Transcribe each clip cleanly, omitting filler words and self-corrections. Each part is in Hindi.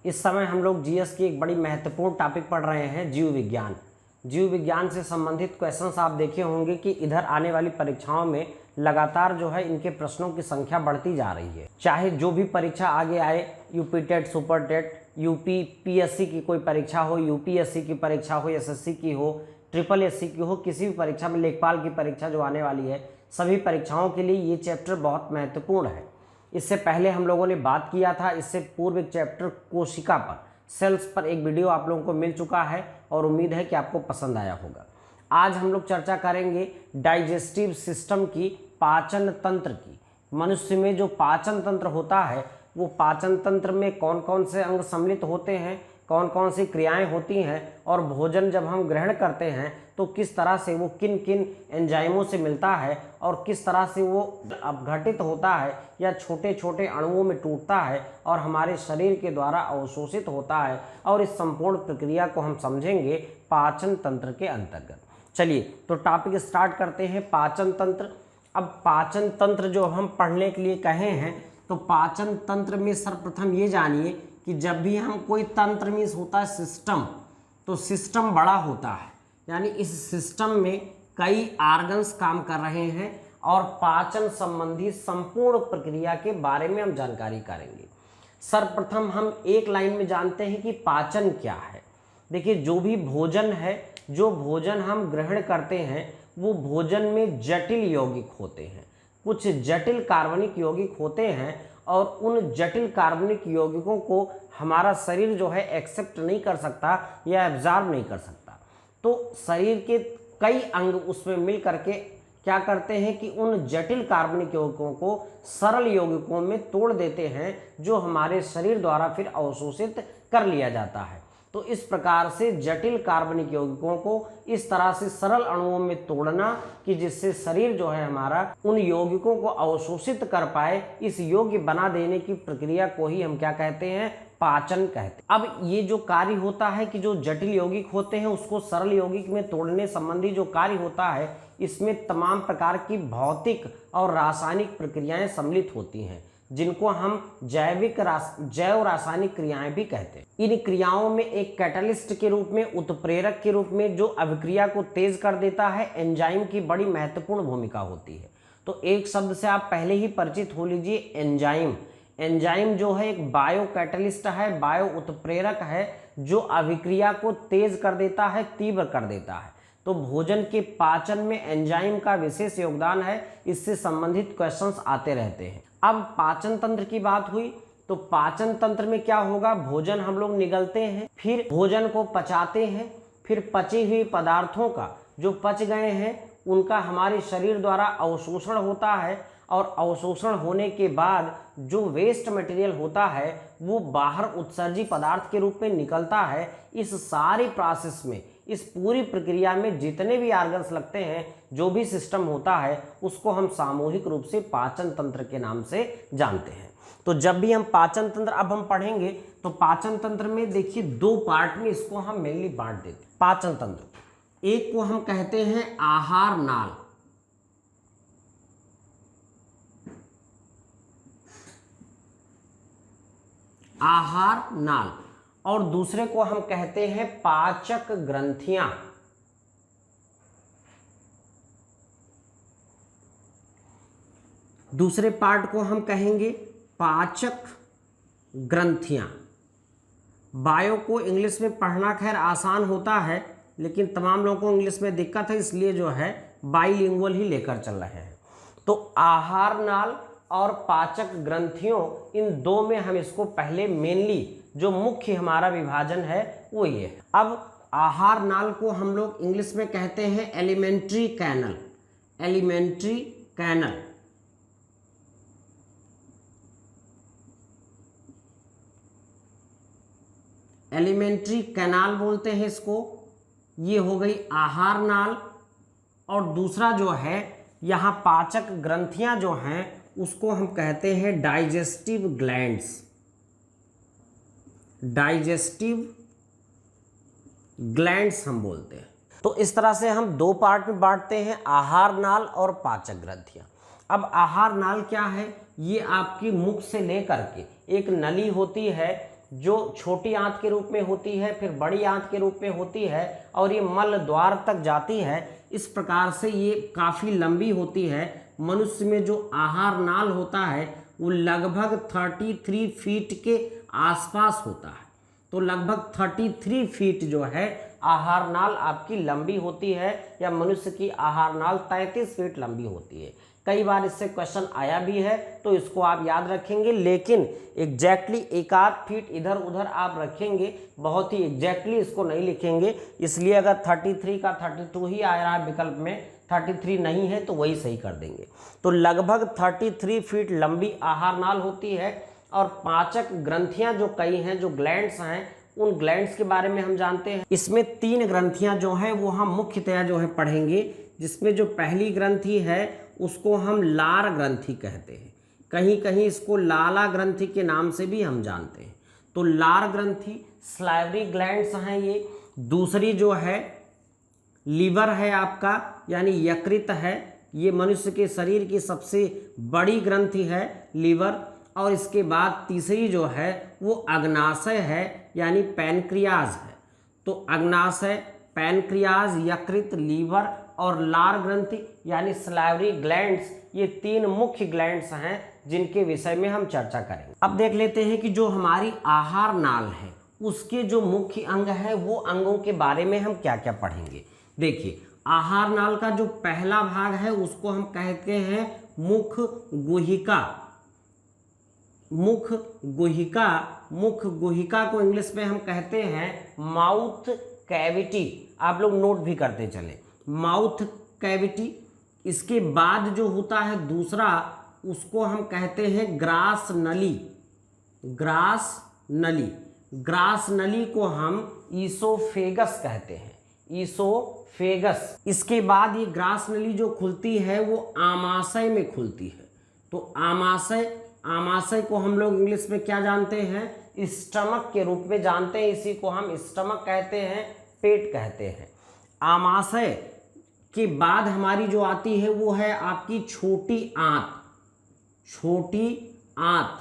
इस समय हम लोग जीएस की एक बड़ी महत्वपूर्ण टॉपिक पढ़ रहे हैं, जीव विज्ञान। जीव विज्ञान से संबंधित क्वेश्चंस आप देखे होंगे कि इधर आने वाली परीक्षाओं में लगातार जो है इनके प्रश्नों की संख्या बढ़ती जा रही है। चाहे जो भी परीक्षा आगे आए, UP TET, super TET, UP PSC की कोई परीक्षा हो, यूपीएससी की परीक्षा हो, एसएससी की हो, ट्रिपल एससी की हो, किसी भी परीक्षा में, लेखपाल की परीक्षा जो आने वाली है, सभी परीक्षाओं के लिए ये चैप्टर बहुत महत्वपूर्ण है। इससे पहले हम लोगों ने बात किया था, इससे पूर्व एक चैप्टर कोशिका पर, सेल्स पर एक वीडियो आप लोगों को मिल चुका है और उम्मीद है कि आपको पसंद आया होगा। आज हम लोग चर्चा करेंगे डाइजेस्टिव सिस्टम की, पाचन तंत्र की। मनुष्य में जो पाचन तंत्र होता है, वो पाचन तंत्र में कौन कौन से अंग सम्मिलित होते हैं, कौन कौन सी क्रियाएं होती हैं, और भोजन जब हम ग्रहण करते हैं तो किस तरह से वो किन किन एंजाइमों से मिलता है और किस तरह से वो अपघटित होता है या छोटे छोटे अणुओं में टूटता है और हमारे शरीर के द्वारा अवशोषित होता है। और इस संपूर्ण प्रक्रिया को हम समझेंगे पाचन तंत्र के अंतर्गत। चलिए तो टॉपिक स्टार्ट करते हैं, पाचन तंत्र। अब पाचन तंत्र जो हम पढ़ने के लिए कहे हैं, तो पाचन तंत्र में सर्वप्रथम ये जानिए कि जब भी हम कोई तंत्र मीन्स होता है सिस्टम, तो सिस्टम बड़ा होता है, यानी इस सिस्टम में कई ऑर्गन्स काम कर रहे हैं और पाचन संबंधी संपूर्ण प्रक्रिया के बारे में हम जानकारी करेंगे। सर्वप्रथम हम एक लाइन में जानते हैं कि पाचन क्या है। देखिए, जो भी भोजन है, जो भोजन हम ग्रहण करते हैं, वो भोजन में जटिल यौगिक होते हैं, कुछ जटिल कार्बनिक यौगिक होते हैं और उन जटिल कार्बनिक यौगिकों को हमारा शरीर जो है एक्सेप्ट नहीं कर सकता या एब्जॉर्ब नहीं कर सकता। तो शरीर के कई अंग उसमें मिल करके क्या करते हैं कि उन जटिल कार्बनिक यौगिकों को सरल यौगिकों में तोड़ देते हैं, जो हमारे शरीर द्वारा फिर अवशोषित कर लिया जाता है। तो इस प्रकार से जटिल कार्बनिक यौगिकों को इस तरह से सरल अणुओं में तोड़ना कि जिससे शरीर जो है हमारा उन यौगिकों को अवशोषित कर पाए, इस योग्य बना देने की प्रक्रिया को ही हम क्या कहते हैं, पाचन कहते हैं। अब ये जो कार्य होता है कि जो जटिल यौगिक होते हैं उसको सरल यौगिक में तोड़ने संबंधी जो कार्य होता है, इसमें तमाम प्रकार की भौतिक और रासायनिक प्रक्रियाएं सम्मिलित होती हैं, जिनको हम जैव रासायनिक क्रियाएं भी कहते हैं। इन क्रियाओं में एक कैटलिस्ट के रूप में, उत्प्रेरक के रूप में, जो अभिक्रिया को तेज कर देता है, एंजाइम की बड़ी महत्वपूर्ण भूमिका होती है। तो एक शब्द से आप पहले ही परिचित हो लीजिए, एंजाइम। एंजाइम जो है एक बायो कैटलिस्ट है, बायो उत्प्रेरक है, जो अभिक्रिया को तेज कर देता है, तीव्र कर देता है। तो भोजन के पाचन में एंजाइम का विशेष योगदान है, इससे संबंधित क्वेश्चंस आते रहते हैं। अब पाचन तंत्र की बात हुई, तो पाचन तंत्र में क्या होगा, भोजन हम लोग निगलते हैं, फिर भोजन को पचाते हैं, फिर पचे हुए पदार्थों का, जो पच गए हैं, उनका हमारे शरीर द्वारा अवशोषण होता है और अवशोषण होने के बाद जो वेस्ट मटेरियल होता है वो बाहर उत्सर्जी पदार्थ के रूप में निकलता है। इस सारी प्रोसेस में, इस पूरी प्रक्रिया में जितने भी ऑर्गन्स लगते हैं, जो भी सिस्टम होता है, उसको हम सामूहिक रूप से पाचन तंत्र के नाम से जानते हैं। तो जब भी हम पाचन तंत्र अब हम पढ़ेंगे, तो पाचन तंत्र में देखिए दो पार्ट में इसको हम मेनली बांट देते हैं पाचन तंत्र। एक को हम कहते हैं आहार नाल, आहार नाल, और दूसरे को हम कहते हैं पाचक ग्रंथियां। दूसरे पार्ट को हम कहेंगे पाचक ग्रंथियां। बायो को इंग्लिश में पढ़ना खैर आसान होता है, लेकिन तमाम लोगों को इंग्लिश में दिक्कत है, इसलिए जो है बाइलिंगुअल ही लेकर चल रहे हैं। तो आहार नाल और पाचक ग्रंथियों, इन दो में हम इसको पहले मेनली जो मुख्य हमारा विभाजन है वो ये है। अब आहार नाल को हम लोग इंग्लिश में कहते हैं elementary canal, elementary canal. Elementary canal बोलते हैं इसको। ये हो गई आहार नाल, और दूसरा जो है यहाँ पाचक ग्रंथियां जो हैं उसको हम कहते हैं डाइजेस्टिव ग्लैंड्स, डाइजेस्टिव ग्लैंड्स हम बोलते हैं। तो इस तरह से हम दो पार्ट में बांटते हैं, आहार नाल और पाचक ग्रंथियां। अब आहार नाल क्या है, ये आपकी मुख से लेकर के एक नली होती है, जो छोटी आंत के रूप में होती है, फिर बड़ी आंत के रूप में होती है और ये मल द्वार तक जाती है। इस प्रकार से ये काफ़ी लंबी होती है। मनुष्य में जो आहार नाल होता है वो लगभग 33 फीट के आसपास होता है। तो लगभग 33 फीट जो है आहार नाल आपकी लंबी होती है, या मनुष्य की आहार नाल 33 फीट लंबी होती है। कई बार इससे क्वेश्चन आया भी है, तो इसको आप याद रखेंगे, लेकिन एग्जैक्टली एक आध फीट इधर उधर आप रखेंगे, बहुत ही एग्जैक्टली इसको नहीं लिखेंगे। इसलिए अगर 33 का 32 ही आ रहा है विकल्प में, 33 नहीं है तो वही सही कर देंगे। तो लगभग 33 फीट लंबी आहार नाल होती है। और पाचक ग्रंथियां जो कई हैं, जो ग्लैंड्स हैं, उन ग्लैंड्स के बारे में हम जानते हैं। इसमें 3 ग्रंथियां जो हैं वो हम मुख्यतया जो है पढ़ेंगे, जिसमें जो पहली ग्रंथि है उसको हम लार ग्रंथि कहते हैं, कहीं कहीं इसको लाला ग्रंथि के नाम से भी हम जानते हैं। तो लार ग्रंथि सलाइवरी ग्लैंड्स हैं ये। दूसरी जो है लीवर है आपका, यानी यकृत है, ये मनुष्य के शरीर की सबसे बड़ी ग्रंथि है लीवर। और इसके बाद तीसरी जो है वो अग्नाशय है, यानी पैनक्रियाज है। तो अग्नाशय, पैनक्रियाज, यकृत, लीवर और लार ग्रंथि यानी सलाइवरी ग्लैंड्स, ये 3 मुख्य ग्लैंड्स हैं जिनके विषय में हम चर्चा करेंगे। अब देख लेते हैं कि जो हमारी आहार नाल है उसके जो मुख्य अंग है वो अंगों के बारे में हम क्या क्या पढ़ेंगे। देखिए, आहार नाल का जो पहला भाग है उसको हम कहते हैं मुख गुहिका। मुख गुहिका, मुख गुहिका को इंग्लिश में हम कहते हैं माउथ कैविटी। आप लोग नोट भी करते चले, माउथ कैविटी। इसके बाद जो होता है दूसरा, उसको हम कहते हैं ग्रास नली। ग्रास नली, ग्रास नली को हम ईसोफेगस कहते हैं, ईसोफेगस। इसके बाद ये ग्रास नली जो खुलती है वो आमाशय में खुलती है। तो आमाशय, आमाशय को हम लोग इंग्लिश में क्या जानते हैं, स्टमक के रूप में जानते हैं। इसी को हम स्टमक कहते हैं, पेट कहते हैं। आमाशय के बाद हमारी जो आती है वो है आपकी छोटी आंत। छोटी आंत,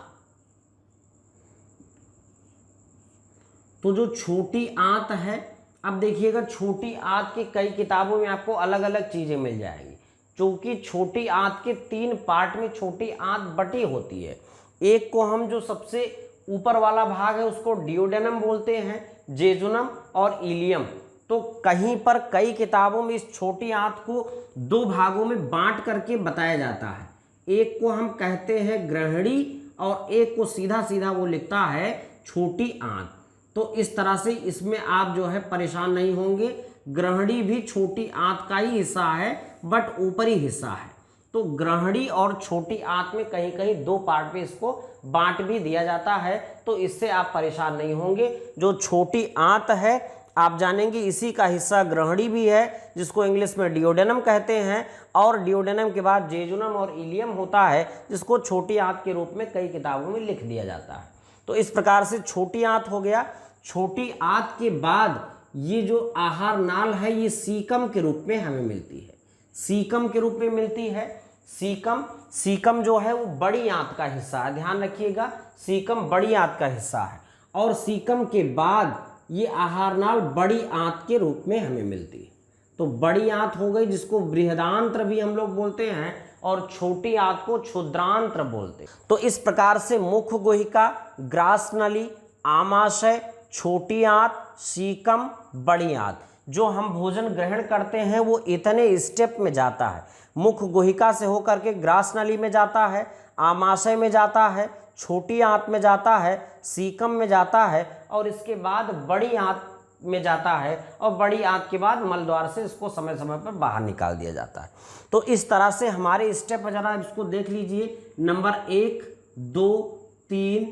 तो जो छोटी आंत है, अब देखिएगा छोटी आंत की कई किताबों में आपको अलग अलग चीजें मिल जाएंगी, क्योंकि छोटी आंत के 3 पार्ट में छोटी आंत बटी होती है। एक को हम जो सबसे ऊपर वाला भाग है उसको डियोडेनम बोलते हैं, जेजुनम और इलियम। तो कहीं पर कई किताबों में इस छोटी आंत को 2 भागों में बांट करके बताया जाता है। एक को हम कहते हैं ग्रहणी और एक को सीधा सीधा वो लिखता है छोटी आंत। तो इस तरह से इसमें आप जो है परेशान नहीं होंगे। ग्रहणी भी छोटी आंत का ही हिस्सा है, बट ऊपरी हिस्सा है। तो ग्रहणी और छोटी आंत में कहीं कहीं 2 पार्ट में इसको बांट भी दिया जाता है, तो इससे आप परेशान नहीं होंगे। जो छोटी आंत है आप जानेंगे इसी का हिस्सा ग्रहणी भी है, जिसको इंग्लिश में डियोडेनम कहते हैं, और डियोडेनम के बाद जेजुनम और इलियम होता है, जिसको छोटी आंत के रूप में कई किताबों में लिख दिया जाता है। तो इस प्रकार से छोटी आंत हो गया। छोटी आंत के बाद ये जो आहार नाल है ये सीकम के रूप में हमें मिलती है, सीकम के रूप में मिलती है। सीकम, सीकम जो है वो बड़ी आंत का हिस्सा है, ध्यान रखिएगा, सीकम बड़ी आंत का हिस्सा है। और सीकम के बाद ये आहार नाल बड़ी आंत के रूप में हमें मिलती है। तो बड़ी आंत हो गई, जिसको बृहदांत्र भी हम लोग बोलते हैं, और छोटी आंत को क्षुद्रांत्र बोलते हैं। तो इस प्रकार से मुख गुहिका, ग्रास नली, आमाशय, छोटी आंत, सीकम, बड़ी आंत, जो हम भोजन ग्रहण करते हैं वो इतने स्टेप में जाता है। मुख गुहिका से होकर के ग्रास नली में जाता है, आमाशय में जाता है, छोटी आंत में जाता है, सीकम में जाता है, और इसके बाद बड़ी आंत में जाता है, और बड़ी आंत के बाद मलद्वार से इसको समय समय पर बाहर निकाल दिया जाता है। तो इस तरह से हमारे स्टेप जरा इसको देख लीजिए, नंबर 1, 2, 3,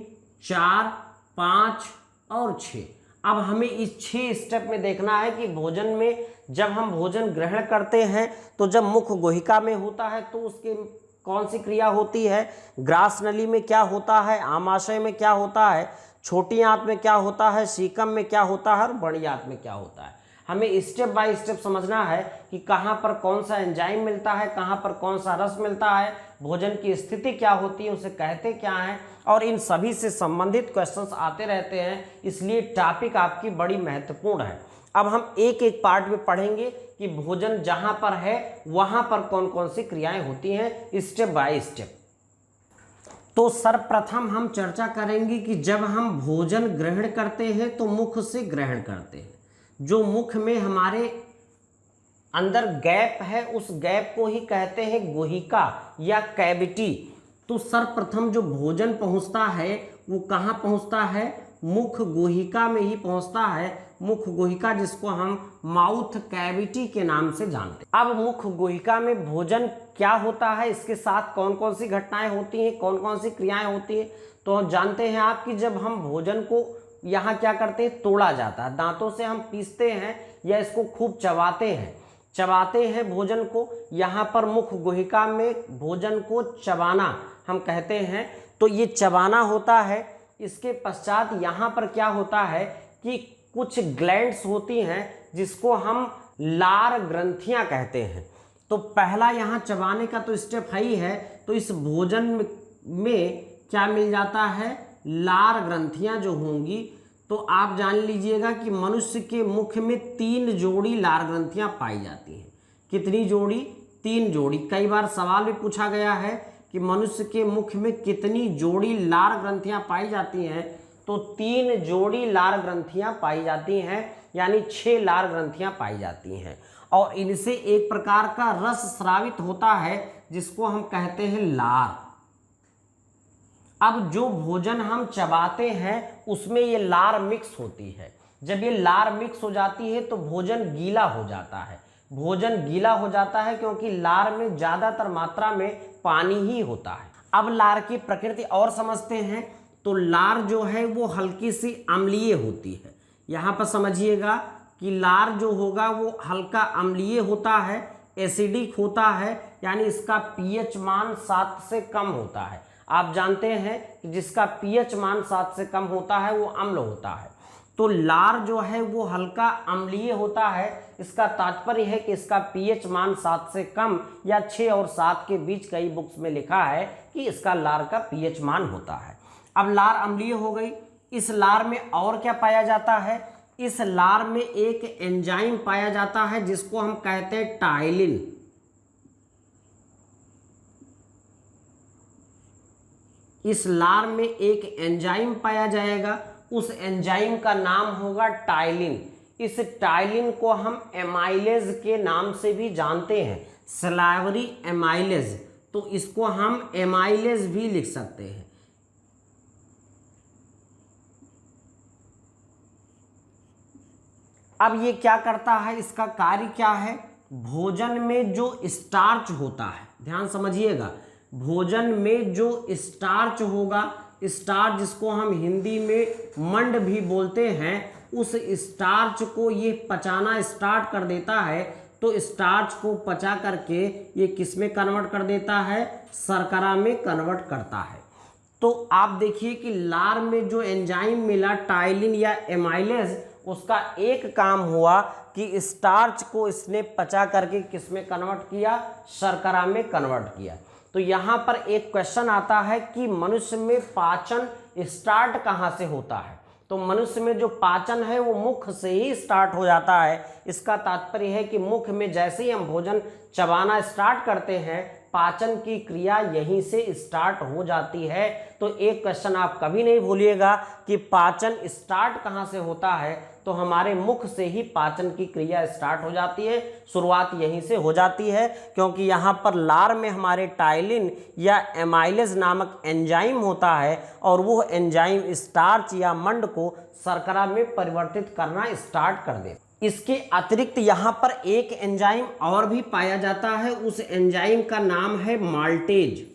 4, 5 और 6। अब हमें इस 6 स्टेप में देखना है कि भोजन में जब हम भोजन ग्रहण करते हैं तो जब मुख गुहिका में होता है तो उसके कौन सी क्रिया होती है, ग्रास नली में क्या होता है, आमाशय में क्या होता है, छोटी आंत में क्या होता है, सीकम में क्या होता है और बड़ी आंत में क्या होता है। हमें स्टेप बाय स्टेप समझना है कि कहाँ पर कौन सा एंजाइम मिलता है, कहाँ पर कौन सा रस मिलता है, भोजन की स्थिति क्या होती है, उसे कहते क्या है, और इन सभी से संबंधित क्वेश्चंस आते रहते हैं। इसलिए टॉपिक आपकी बड़ी महत्वपूर्ण है। अब हम एक एक पार्ट में पढ़ेंगे कि भोजन जहाँ पर है वहाँ पर कौन कौन सी क्रियाएं होती हैं, स्टेप बाय स्टेप। तो सर्वप्रथम हम चर्चा करेंगे कि जब हम भोजन ग्रहण करते हैं तो मुख से ग्रहण करते हैं। जो मुख में हमारे अंदर गैप है उस गैप को ही कहते हैं गुहिका या कैविटी। तो सर्वप्रथम जो भोजन पहुंचता है वो कहाँ पहुंचता है, मुख गुहिका में ही पहुंचता है। मुख गुहिका जिसको हम माउथ कैविटी के नाम से जानते हैं। अब मुख गुहिका में भोजन क्या होता है, इसके साथ कौन कौन सी घटनाएं होती हैं, कौन कौन सी क्रियाएं होती हैं, तो जानते हैं आप कि जब हम भोजन को यहाँ क्या करते हैं, तोड़ा जाता है, दांतों से हम पीसते हैं या इसको खूब चबाते हैं भोजन को। यहाँ पर मुख गुहिका में भोजन को चबाना हम कहते हैं। तो ये चबाना होता है। इसके पश्चात यहाँ पर क्या होता है कि कुछ ग्लैंड्स होती हैं जिसको हम लार ग्रंथियाँ कहते हैं। तो पहला यहाँ चबाने का तो स्टेप है ही है। तो इस भोजन में क्या मिल जाता है, लार ग्रंथियाँ जो होंगी। तो आप जान लीजिएगा कि मनुष्य के मुख में 3 जोड़ी लार ग्रंथियाँ पाई जाती हैं। कितनी जोड़ी, 3 जोड़ी। कई बार सवाल भी पूछा गया है कि मनुष्य के मुख में कितनी जोड़ी लार ग्रंथियाँ पाई जाती हैं, तो 3 जोड़ी लार ग्रंथियाँ पाई जाती हैं, यानी 6 लार ग्रंथियाँ पाई जाती हैं। और इनसे एक प्रकार का रस स्रावित होता है जिसको हम कहते हैं लार। अब जो भोजन हम चबाते हैं उसमें ये लार मिक्स होती है। जब ये लार मिक्स हो जाती है तो भोजन गीला हो जाता है। भोजन गीला हो जाता है क्योंकि लार में ज़्यादातर मात्रा में पानी ही होता है। अब लार की प्रकृति और समझते हैं। तो लार जो है वो हल्की सी अम्लीय होती है। यहाँ पर समझिएगा कि लार जो होगा वो हल्का अम्लीय होता है, एसिडिक होता है, यानी इसका पीएच मान 7 से कम होता है। आप जानते हैं कि जिसका पीएच मान 7 से कम होता है वो अम्ल होता है। तो लार जो है वो हल्का अम्लीय होता है। इसका तात्पर्य है कि इसका पीएच मान 7 से कम या 6 और 7 के बीच कई बुक्स में लिखा है कि इसका लार का पीएच मान होता है। अब लार अम्लीय हो गई। इस लार में और क्या पाया जाता है, इस लार में एक एंजाइम पाया जाता है जिसको हम कहते हैं टाइलिन। इस लार में एक एंजाइम पाया जाएगा, उस एंजाइम का नाम होगा टाइलिन। इस टाइलिन को हम एमाइलेज के नाम से भी जानते हैं, सलाइवरी एमाइलेज। तो इसको हम एमाइलेज भी लिख सकते हैं। अब ये क्या करता है, इसका कार्य क्या है, भोजन में जो स्टार्च होता है, ध्यान समझिएगा, भोजन में जो स्टार्च होगा, स्टार्च जिसको हम हिंदी में मंड भी बोलते हैं, उस स्टार्च को ये पचाना स्टार्ट कर देता है। तो स्टार्च को पचा करके ये किस में कन्वर्ट कर देता है, शर्करा में कन्वर्ट करता है। तो आप देखिए कि लार में जो एंजाइम मिला टाइलिन या एमाइलेज, उसका एक काम हुआ कि स्टार्च को इसने पचा करके किस में कन्वर्ट किया, शर्करा में कन्वर्ट किया। तो यहाँ पर एक क्वेश्चन आता है कि मनुष्य में पाचन स्टार्ट कहाँ से होता है। तो मनुष्य में जो पाचन है वो मुख से ही स्टार्ट हो जाता है। इसका तात्पर्य है कि मुख में जैसे ही हम भोजन चबाना स्टार्ट करते हैं, पाचन की क्रिया यहीं से स्टार्ट हो जाती है। तो एक क्वेश्चन आप कभी नहीं भूलिएगा कि पाचन स्टार्ट कहाँ से होता है, तो हमारे मुख से ही पाचन की क्रिया स्टार्ट हो जाती है, शुरुआत यहीं से हो जाती है। क्योंकि यहाँ पर लार में हमारे टाइलिन या एमाइलेज नामक एंजाइम होता है और वो एंजाइम स्टार्च या मंड को शर्करा में परिवर्तित करना स्टार्ट कर देता है। इसके अतिरिक्त यहाँ पर एक एंजाइम और भी पाया जाता है, उस एंजाइम का नाम है माल्टेज।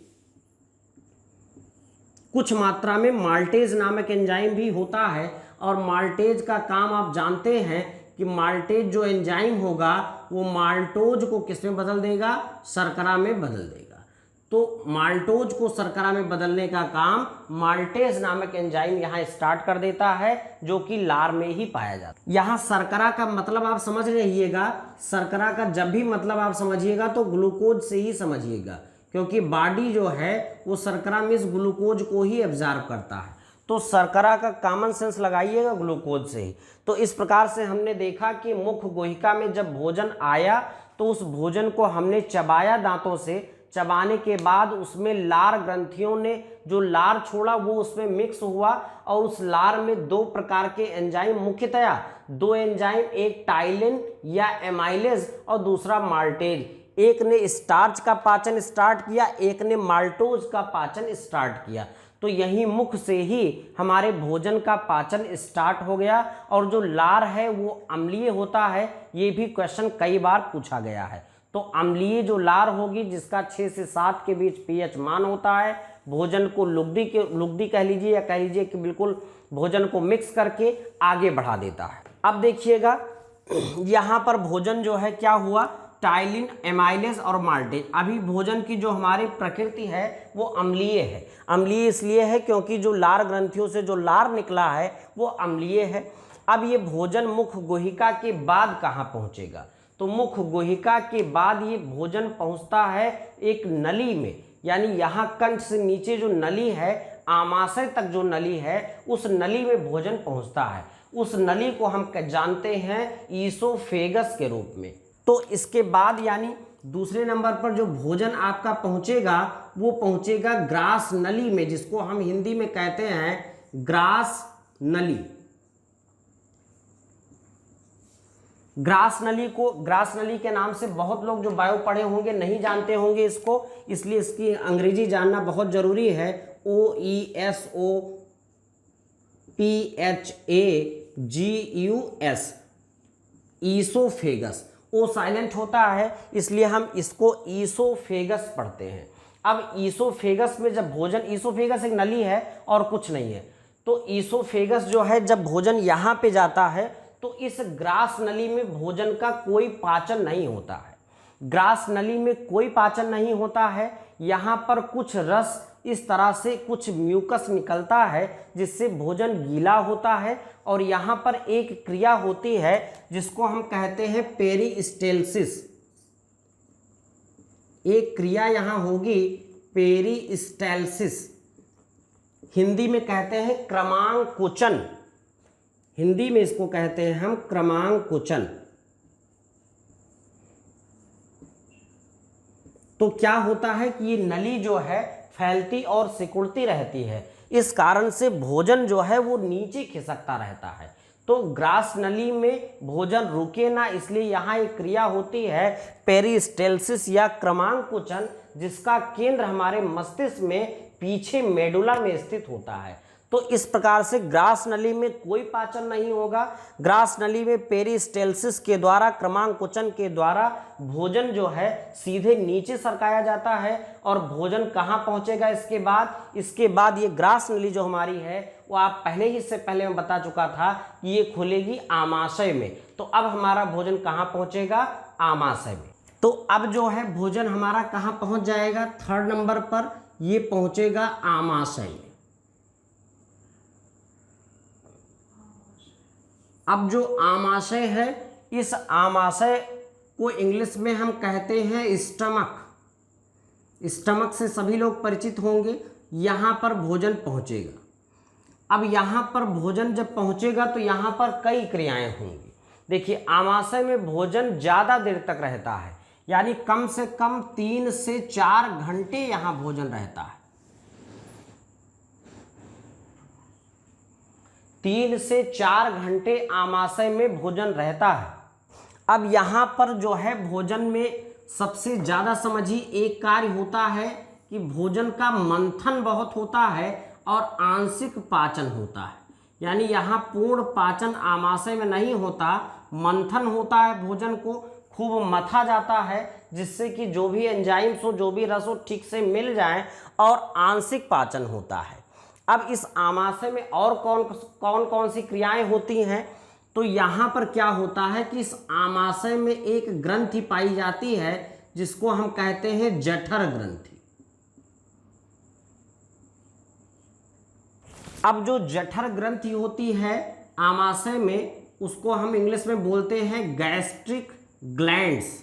कुछ मात्रा में माल्टेज नामक एंजाइम भी होता है और माल्टेज का काम आप जानते हैं कि माल्टेज जो एंजाइम होगा वो माल्टोज को किस में बदल देगा, शर्करा में बदल देगा। तो माल्टोज को शर्करा में बदलने का काम माल्टेज नामक एंजाइम यहाँ स्टार्ट कर देता है, जो कि लार में ही पाया जाता है। यहाँ शर्करा का मतलब आप समझ रहिएगा, शर्करा का जब भी मतलब आप समझिएगा तो ग्लूकोज से ही समझिएगा, क्योंकि बॉडी जो है वो शर्करा में इस ग्लूकोज को ही एब्जॉर्ब करता है। तो शर्करा का कॉमन सेंस लगाइएगा ग्लूकोज से ही। तो इस प्रकार से हमने देखा कि मुख गुहिका में जब भोजन आया तो उस भोजन को हमने चबाया दांतों से, चबाने के बाद उसमें लार ग्रंथियों ने जो लार छोड़ा वो उसमें मिक्स हुआ और उस लार में दो प्रकार के एंजाइम, मुख्यतया दो एंजाइम, एक टाइलिन या एमाइलेज और दूसरा माल्टेज, एक ने स्टार्च का पाचन स्टार्ट किया, एक ने माल्टोज का पाचन स्टार्ट किया। तो यही मुख से ही हमारे भोजन का पाचन स्टार्ट हो गया। और जो लार है वो अम्लीय होता है, ये भी क्वेश्चन कई बार पूछा गया है। तो अम्लीय जो लार होगी जिसका 6 से 7 के बीच पीएच मान होता है, भोजन को लुगदी कह लीजिए या कह लीजिए कि बिल्कुल भोजन को मिक्स करके आगे बढ़ा देता है। अब देखिएगा यहाँ पर भोजन जो है क्या हुआ, टाइलिन, एमाइलेज और माल्टेज। अभी भोजन की जो हमारी प्रकृति है वो अम्लीय है। अम्लीय इसलिए है क्योंकि जो लार ग्रंथियों से जो लार निकला है वो अम्लीय है। अब ये भोजन मुख गुहिका के बाद कहाँ पहुँचेगा, तो मुख गुहिका के बाद ये भोजन पहुँचता है एक नली में, यानी यहाँ कंठ से नीचे जो नली है, आमाशय तक जो नली है, उस नली में भोजन पहुँचता है। उस नली को हम जानते हैं ईसोफेगस के रूप में। तो इसके बाद यानी दूसरे नंबर पर जो भोजन आपका पहुंचेगा वो पहुंचेगा ग्रास नली में, जिसको हम हिंदी में कहते हैं ग्रास नली। ग्रास नली के नाम से बहुत लोग जो बायो पढ़े होंगे नहीं जानते होंगे इसको, इसलिए इसकी अंग्रेजी जानना बहुत जरूरी है। OESOPHAGUS, oesophagus. ओ साइलेंट होता है इसलिए हम इसको ईसोफेगस पढ़ते हैं। अब ईसोफेगस में जब भोजन, ईसोफेगस एक नली है और कुछ नहीं है, तो ईसोफेगस जो है जब भोजन यहाँ पे जाता है तो इस ग्रास नली में भोजन का कोई पाचन नहीं होता है। ग्रास नली में कोई पाचन नहीं होता है। यहाँ पर कुछ रस, इस तरह से कुछ म्यूकस निकलता है जिससे भोजन गीला होता है। और यहाँ पर एक क्रिया होती है जिसको हम कहते हैं पेरिस्टेल्सिस। एक क्रिया यहाँ होगी पेरिस्टेल्सिस, हिंदी में कहते हैं क्रमांकुचन। हिंदी में इसको कहते हैं हम क्रमांकुचन। तो क्या होता है कि ये नली जो है फैलती और सिकुड़ती रहती है, इस कारण से भोजन जो है वो नीचे खिसकता रहता है। तो ग्रास नली में भोजन रुके ना, इसलिए यहाँ एक क्रिया होती है पेरिस्टेल्सिस या क्रमांकुचन, जिसका केंद्र हमारे मस्तिष्क में पीछे मेडुला में स्थित होता है। तो इस प्रकार से ग्रास नली में कोई पाचन नहीं होगा। ग्रास नली में पेरिस्टेल्सिस के द्वारा, क्रमांकुचन के द्वारा भोजन जो है सीधे नीचे सरकाया जाता है। और भोजन कहाँ पहुँचेगा इसके बाद ये ग्रास नली जो हमारी है वो आप पहले ही से पहले मैं बता चुका था कि ये खुलेगी आमाशय में। तो अब हमारा भोजन कहाँ पहुँचेगा, आमाशय में। तो अब जो है भोजन हमारा कहाँ पहुँच जाएगा, थर्ड नंबर पर ये पहुँचेगा आमाशय में। अब जो आमाशय है, इस आमाशय को इंग्लिश में हम कहते हैं स्टमक। स्टमक से सभी लोग परिचित होंगे। यहाँ पर भोजन पहुँचेगा। अब यहाँ पर भोजन जब पहुँचेगा तो यहाँ पर कई क्रियाएं होंगी। देखिए, आमाशय में भोजन ज़्यादा देर तक रहता है, यानी कम से कम 3 से 4 घंटे यहाँ भोजन रहता है। 3 से 4 घंटे आमाशय में भोजन रहता है। अब यहाँ पर जो है भोजन में सबसे ज़्यादा समझिए एक कार्य होता है कि भोजन का मंथन बहुत होता है और आंशिक पाचन होता है। यानी यहाँ पूर्ण पाचन आमाशय में नहीं होता, मंथन होता है, भोजन को खूब मथा जाता है जिससे कि जो भी एंजाइम्स हो, जो भी रस हो ठीक से मिल जाए, और आंशिक पाचन होता है। अब इस आमाशय में और कौन कौन सी क्रियाएं होती हैं, तो यहाँ पर क्या होता है कि इस आमाशय में एक ग्रंथि पाई जाती है जिसको हम कहते हैं जठर ग्रंथि। अब जो जठर ग्रंथि होती है आमाशय में, उसको हम इंग्लिश में बोलते हैं गैस्ट्रिक ग्लैंड्स।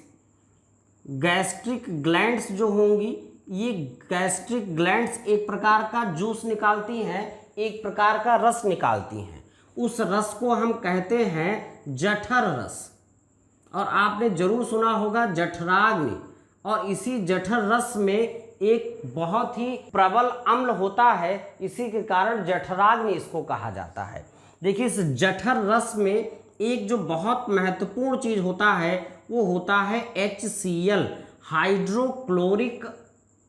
गैस्ट्रिक ग्लैंड्स जो होंगी, ये गैस्ट्रिक ग्लैंड्स एक प्रकार का जूस निकालती हैं, एक प्रकार का रस निकालती हैं। उस रस को हम कहते हैं जठर रस। और आपने जरूर सुना होगा जठराग्नि। और इसी जठर रस में एक बहुत ही प्रबल अम्ल होता है, इसी के कारण जठराग्नि इसको कहा जाता है। देखिए, इस जठर रस में एक जो बहुत महत्वपूर्ण चीज होता है वो होता है HCl, हाइड्रोक्लोरिक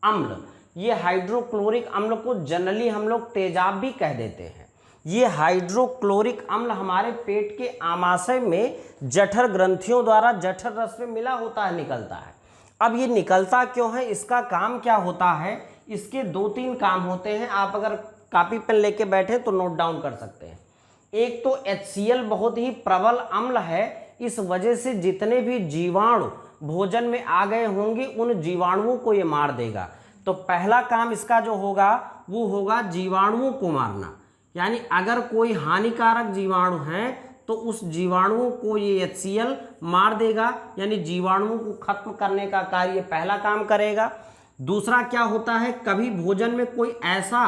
अम्ल। ये हाइड्रोक्लोरिक अम्ल को जनरली हम लोग तेजाब भी कह देते हैं। ये हाइड्रोक्लोरिक अम्ल हमारे पेट के आमाशय में जठर ग्रंथियों द्वारा जठर रस में मिला होता है, निकलता है। अब ये निकलता क्यों है, इसका काम क्या होता है? इसके 2-3 काम होते हैं। आप अगर कॉपी पेन लेके बैठे तो नोट डाउन कर सकते हैं। एक तो HCl बहुत ही प्रबल अम्ल है, इस वजह से जितने भी जीवाणु भोजन में आ गए होंगे उन जीवाणुओं को ये मार देगा। तो पहला काम इसका जो होगा वो होगा जीवाणुओं को मारना। यानी अगर कोई हानिकारक जीवाणु है तो उस जीवाणुओं को ये HCl मार देगा, यानी जीवाणुओं को खत्म करने का कार्य ये पहला काम करेगा। दूसरा क्या होता है, कभी भोजन में कोई ऐसा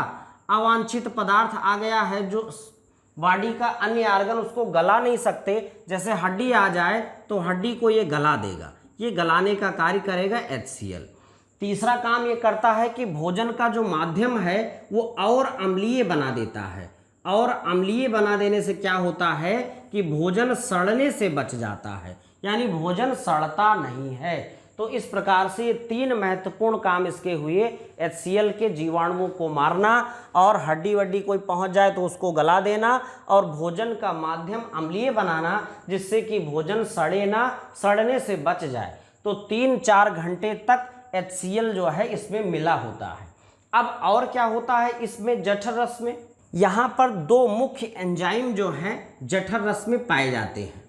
अवांछित पदार्थ आ गया है जो बॉडी का अन्य आर्गन उसको गला नहीं सकते, जैसे हड्डी आ जाए तो हड्डी को ये गला देगा, ये गलाने का कार्य करेगा HCl। तीसरा काम ये करता है कि भोजन का जो माध्यम है वो और अम्लीय बना देता है। और अम्लीय बना देने से क्या होता है कि भोजन सड़ने से बच जाता है, यानी भोजन सड़ता नहीं है। तो इस प्रकार से ये 3 महत्वपूर्ण काम इसके हुए, HCl के जीवाणुओं को मारना और हड्डी वड्डी कोई पहुंच जाए तो उसको गला देना और भोजन का माध्यम अम्लीय बनाना, जिससे कि भोजन सड़े ना, सड़ने से बच जाए। तो 3-4 घंटे तक HCl जो है इसमें मिला होता है। अब और क्या होता है इसमें जठर रस में, यहाँ पर 2 मुख्य एंजाइम जो हैं जठर रस में पाए जाते हैं।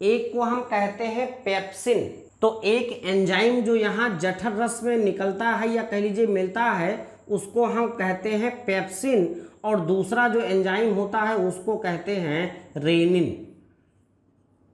एक को हम कहते हैं पेप्सिन। तो एक एंजाइम जो यहाँ जठर रस में निकलता है या कह लीजिए मिलता है, उसको हम कहते हैं पेप्सिन। और दूसरा जो एंजाइम होता है उसको कहते हैं रेनिन।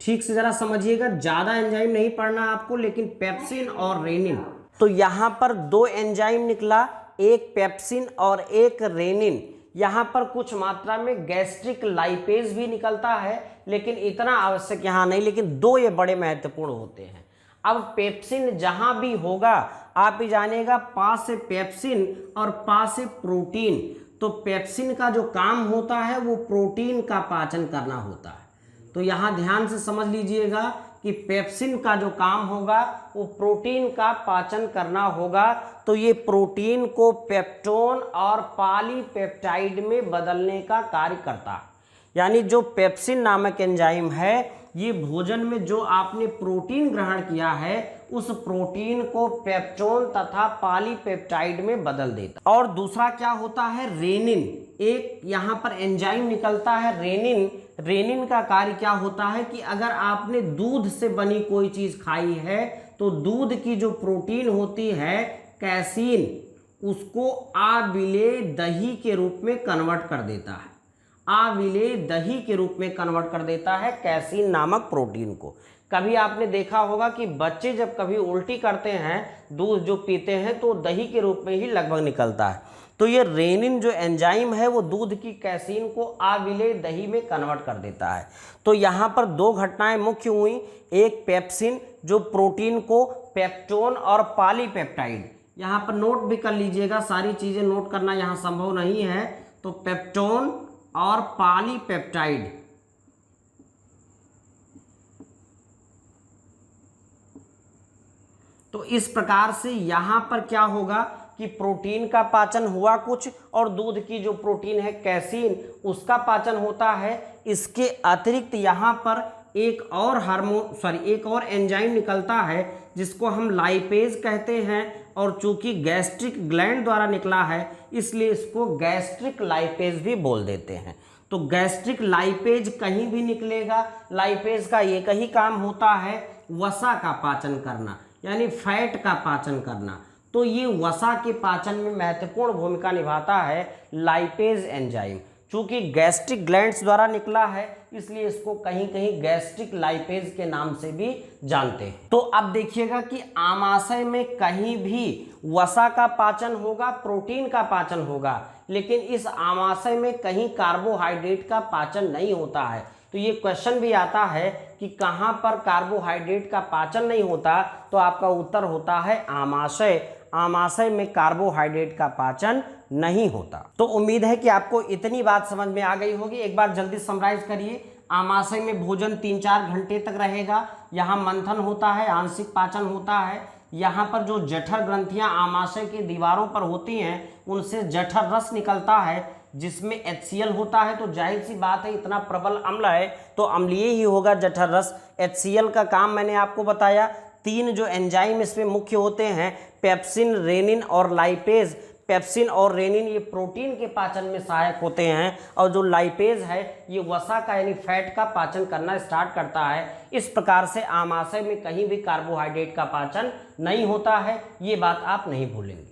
ठीक से जरा समझिएगा, ज़्यादा एंजाइम नहीं पढ़ना आपको, लेकिन पेप्सिन और रेनिन। तो यहाँ पर 2 एंजाइम निकला, एक पेप्सिन और एक रेनिन। यहाँ पर कुछ मात्रा में गैस्ट्रिक लाइपेज भी निकलता है, लेकिन इतना आवश्यक यहाँ नहीं, लेकिन 2 ये बड़े महत्वपूर्ण होते हैं। अब पेप्सिन जहाँ भी होगा आप ही जानिएगा, पा से पेप्सिन और पा से प्रोटीन। तो पेप्सिन का जो काम होता है वो प्रोटीन का पाचन करना होता है। तो यहाँ ध्यान से समझ लीजिएगा कि पेप्सिन का जो काम होगा वो प्रोटीन का पाचन करना होगा। तो ये प्रोटीन को पेप्टोन और पॉलीपेप्टाइड में बदलने का कार्य करता है। यानी जो पेप्सिन नामक एंजाइम है, ये भोजन में जो आपने प्रोटीन ग्रहण किया है उस प्रोटीन को पेप्टोन तथा पॉलीपेप्टाइड में बदल देता। और दूसरा क्या होता है, रेनिन। एक यहाँ पर एंजाइम निकलता है रेनिन। रेनिन का कार्य क्या होता है कि अगर आपने दूध से बनी कोई चीज खाई है तो दूध की जो प्रोटीन होती है कैसीन, उसको आविले दही के रूप में कन्वर्ट कर देता है। आविले दही के रूप में कन्वर्ट कर देता है कैसीन नामक प्रोटीन को। कभी आपने देखा होगा कि बच्चे जब कभी उल्टी करते हैं, दूध जो पीते हैं, तो दही के रूप में ही लगभग निकलता है। तो ये रेनिन जो एंजाइम है वो दूध की कैसीन को आविले दही में कन्वर्ट कर देता है। तो यहाँ पर 2 घटनाएं मुख्य हुई, एक पेप्सिन जो प्रोटीन को पेप्टोन और पॉलीपेप्टाइड, यहाँ पर नोट भी कर लीजिएगा, सारी चीज़ें नोट करना यहाँ संभव नहीं है। तो पेप्टोन और पॉलीपेप्टाइड, तो इस प्रकार से यहाँ पर क्या होगा कि प्रोटीन का पाचन हुआ कुछ और दूध की जो प्रोटीन है कैसीन उसका पाचन होता है। इसके अतिरिक्त यहाँ पर एक और एंजाइम निकलता है जिसको हम लाइपेज कहते हैं। और चूंकि गैस्ट्रिक ग्लैंड द्वारा निकला है इसलिए इसको गैस्ट्रिक लाइपेज भी बोल देते हैं। तो गैस्ट्रिक लाइपेज कहीं भी निकलेगा, लाइपेज का एक ही काम होता है वसा का पाचन करना, यानी फैट का पाचन करना। तो ये वसा के पाचन में महत्वपूर्ण भूमिका निभाता है लाइपेज एंजाइम। चूंकि गैस्ट्रिक ग्लैंड्स द्वारा निकला है इसलिए इसको कहीं कहीं गैस्ट्रिक लाइपेज के नाम से भी जानते हैं। तो अब देखिएगा कि आमाशय में कहीं भी वसा का पाचन होगा, प्रोटीन का पाचन होगा, लेकिन इस आमाशय में कहीं कार्बोहाइड्रेट का पाचन नहीं होता है। तो ये क्वेश्चन भी आता है कि कहाँ पर कार्बोहाइड्रेट का पाचन नहीं होता, तो आपका उत्तर होता है आमाशय। आमाशय में कार्बोहाइड्रेट का पाचन नहीं होता। तो उम्मीद है कि आपको इतनी बात समझ में आ गई होगी। एक बार जल्दी समराइज करिए। आमाशय में भोजन 3-4 घंटे तक रहेगा, यहाँ मंथन होता है, आंशिक पाचन होता है। यहाँ पर जो जठर ग्रंथियाँ आमाशय की दीवारों पर होती हैं उनसे जठर रस निकलता है जिसमें HCl होता है। तो जाहिर सी बात है इतना प्रबल अम्ल है तो अम्लीय ही होगा जठर रस। HCl का काम मैंने आपको बताया। 3 जो एंजाइम इसमें मुख्य होते हैं, पेप्सिन, रेनिन और लाइपेज। पेप्सिन और रेनिन ये प्रोटीन के पाचन में सहायक होते हैं और जो लाइपेज है ये वसा का यानी फैट का पाचन करना स्टार्ट करता है। इस प्रकार से आमाशय में कहीं भी कार्बोहाइड्रेट का पाचन नहीं होता है, ये बात आप नहीं भूलेंगे।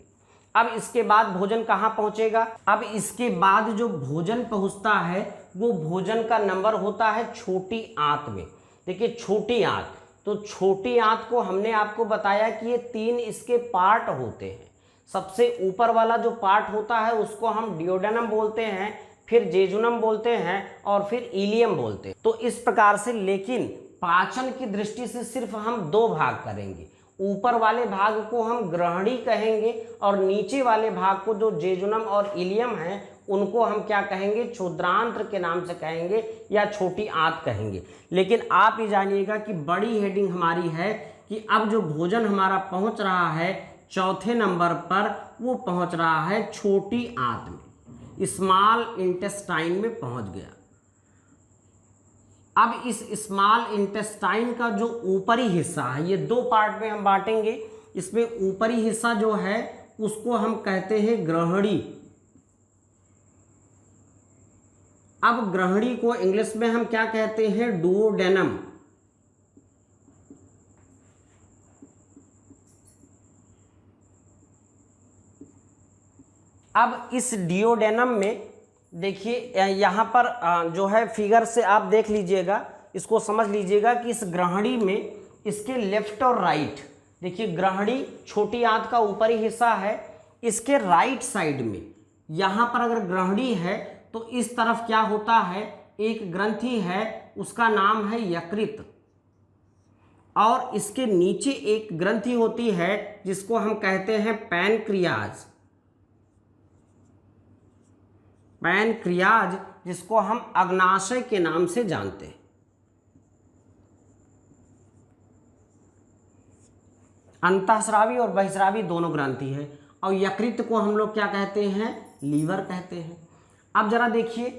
अब इसके बाद भोजन कहाँ पहुँचेगा? अब इसके बाद जो भोजन पहुँचता है वो भोजन का नंबर होता है छोटी आंत में। देखिए छोटी आंत, तो छोटी आंत को हमने आपको बताया कि ये 3 इसके पार्ट होते हैं। सबसे ऊपर वाला जो पार्ट होता है उसको हम डियोडेनम बोलते हैं, फिर जेजुनम बोलते हैं और फिर इलियम बोलते हैं। तो इस प्रकार से, लेकिन पाचन की दृष्टि से सिर्फ हम 2 भाग करेंगे। ऊपर वाले भाग को हम ग्रहणी कहेंगे और नीचे वाले भाग को जो जेजुनम और इलियम है उनको हम क्या कहेंगे? क्षुद्रांत्र के नाम से कहेंगे या छोटी आंत कहेंगे। लेकिन आप ये जानिएगा कि बड़ी हेडिंग हमारी है कि अब जो भोजन हमारा पहुंच रहा है चौथे नंबर पर, वो पहुंच रहा है छोटी आंत में, स्मॉल इंटेस्टाइन में पहुंच गया। अब इस स्मॉल इंटेस्टाइन का जो ऊपरी हिस्सा है, ये 2 पार्ट में हम बांटेंगे। इसमें ऊपरी हिस्सा जो है उसको हम कहते हैं ग्रहणी। अब ग्रहणी को इंग्लिश में हम क्या कहते हैं? डुओडेनम। अब इस डियोडेनम में देखिए यहाँ पर जो है फिगर से आप देख लीजिएगा, इसको समझ लीजिएगा कि इस ग्रहणी में इसके लेफ्ट और राइट, देखिए ग्रहणी छोटी आंत का ऊपरी हिस्सा है, इसके राइट साइड में यहाँ पर अगर ग्रहणी है तो इस तरफ क्या होता है? एक ग्रंथि है, उसका नाम है यकृत, और इसके नीचे एक ग्रंथि होती है जिसको हम कहते हैं पैनक्रियाज। पैनक्रियाज जिसको हम अग्नाशय के नाम से जानते हैं। अंतःस्रावी और बहिस्रावी दोनों ग्रंथि है, और यकृत को हम लोग क्या कहते हैं? लीवर कहते हैं। अब जरा देखिए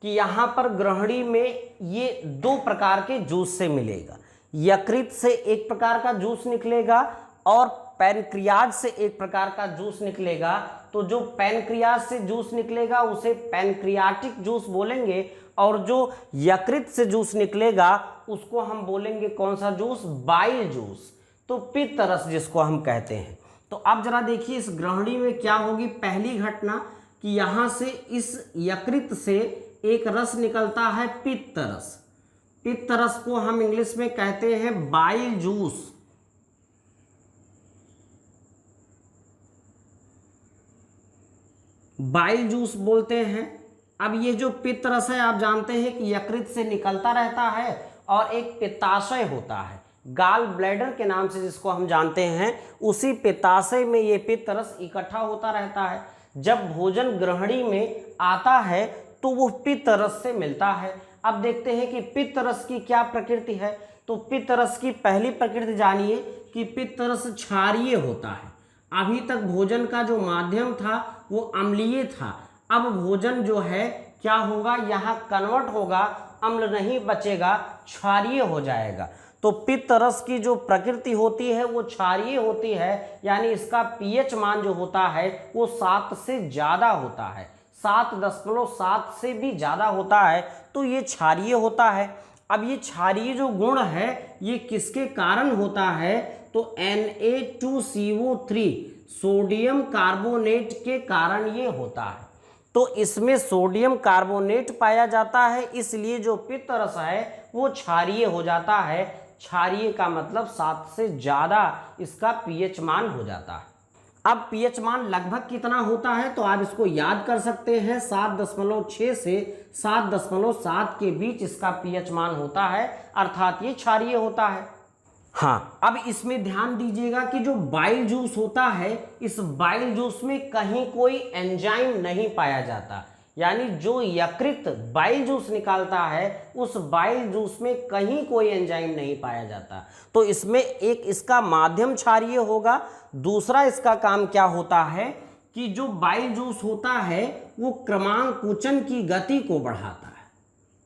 कि यहाँ पर ग्रहणी में ये 2 प्रकार के जूस से मिलेगा। यकृत से एक प्रकार का जूस निकलेगा और पैनक्रियाज से एक प्रकार का जूस निकलेगा। तो जो पैनक्रियाज से जूस निकलेगा उसे पैनक्रियाटिक जूस बोलेंगे, और जो यकृत से जूस निकलेगा उसको हम बोलेंगे कौन सा जूस? Bile juice. तो पित्त रस जिसको हम कहते हैं। तो अब जरा देखिए इस ग्रहणी में क्या होगी? पहली घटना कि यहाँ से इस यकृत से एक रस निकलता है पित्त रस। पित्त रस को हम इंग्लिश में कहते हैं बाइल जूस। बाइल जूस बोलते हैं। अब ये जो पित्त रस है आप जानते हैं कि यकृत से निकलता रहता है और एक पित्ताशय होता है, गाल ब्लैडर के नाम से जिसको हम जानते हैं, उसी पित्ताशय में ये पित्त रस इकट्ठा होता रहता है। जब भोजन ग्रहणी में आता है तो वो पित्त रस से मिलता है। अब देखते हैं कि पित्त रस की क्या प्रकृति है। तो पित्त रस की पहली प्रकृति जानिए कि पित्त रस क्षारीय होता है। अभी तक भोजन का जो माध्यम था वो अम्लीय था, अब भोजन जो है क्या होगा? यहाँ कन्वर्ट होगा, अम्ल नहीं बचेगा, क्षारीय हो जाएगा। तो पित्त रस की जो प्रकृति होती है वो क्षारीय होती है, यानी इसका पीएच मान जो होता है वो 7 से ज़्यादा होता है, 7.7 से भी ज़्यादा होता है, तो ये क्षारीय होता है। अब ये क्षारीय जो गुण है ये किसके कारण होता है? तो Na2CO3 सोडियम कार्बोनेट के कारण ये होता है। तो इसमें सोडियम कार्बोनेट पाया जाता है, इसलिए जो पित्त रस है वो क्षारीय हो जाता है। क्षारीय का मतलब 7 से ज़्यादा इसका पीएच मान हो जाता है। अब पीएच मान लगभग कितना होता है, तो आप इसको याद कर सकते हैं, 7.6 से 7.7 के बीच इसका पीएच मान होता है, अर्थात ये क्षारीय होता है। हाँ, अब इसमें ध्यान दीजिएगा कि जो बाइल जूस होता है, इस बाइल जूस में कहीं कोई एंजाइम नहीं पाया जाता, यानी जो यकृत बाइल जूस निकालता है उस बाइल जूस में कहीं कोई एंजाइम नहीं पाया जाता। तो इसमें एक इसका माध्यम क्षारीय होगा। दूसरा इसका काम क्या होता है कि जो बाइल जूस होता है वो क्रमांकुचन की गति को बढ़ाता है,